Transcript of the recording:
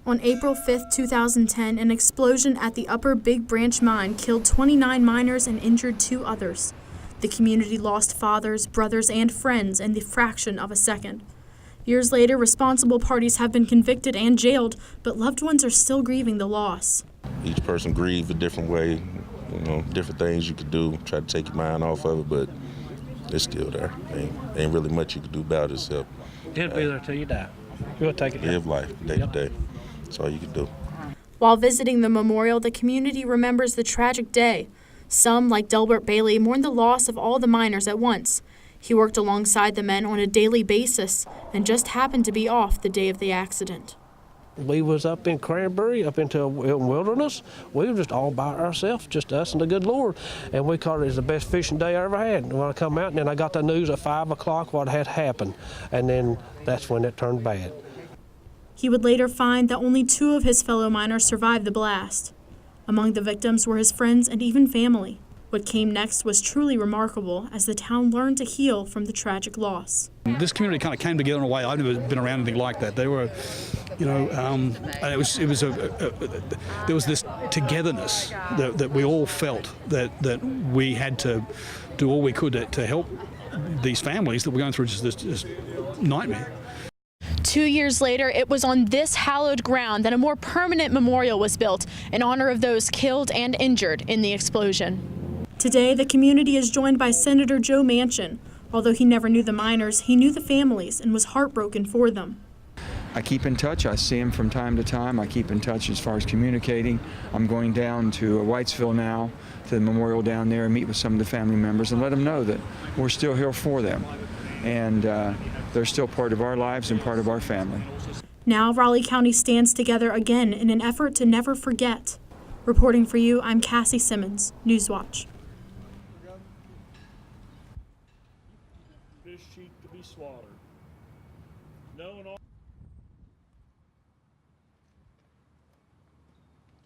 On April 5, 2010, an explosion at the Upper Big Branch mine killed 29 miners and injured 2 others. The community lost fathers, brothers, and friends in the fraction of a second. Years later, responsible parties have been convicted and jailed, but loved ones are still grieving the loss. Each person grieves a different way, different things you could do, try to take your mind off of it, but it's still there. Ain't really much you can do about it except it'll be there till you die. You'll take it. Live life day to day. That's all you can do. While visiting the memorial, the community remembers the tragic day. Some, like Delbert Bailey, mourn the loss of all the miners at once. He worked alongside the men on a daily basis and just happened to be off the day of the accident. We was up in Cranberry, up into a wilderness. We were just all by ourselves, just us and the good Lord. And we called it the best fishing day I ever had. And when I come out, and then I got the news at 5 o'clock what had happened. And then that's when it turned bad. He would later find that only 2 of his fellow miners survived the blast. Among the victims were his friends and even family. What came next was truly remarkable as the town learned to heal from the tragic loss. This community kind of came together in a way I've never been around anything like that. They were, there was this togetherness that we all felt that we had to do all we could to help these families that were going through just this nightmare. 2 years later, it was on this hallowed ground that a more permanent memorial was built in honor of those killed and injured in the explosion. Today, the community is joined by Senator Joe Manchin. Although he never knew the miners, he knew the families and was heartbroken for them. I keep in touch. I see him from time to time. I keep in touch as far as communicating. I'm going down to Whitesville now, to the memorial down there, and meet with some of the family members and let them know that we're still here for them. And they're still part of our lives and part of our family. Now Raleigh County stands together again in an effort to never forget. Reporting for you, I'm Cassie Simmons, Newswatch. Fish cheap to be slaughtered. No and all.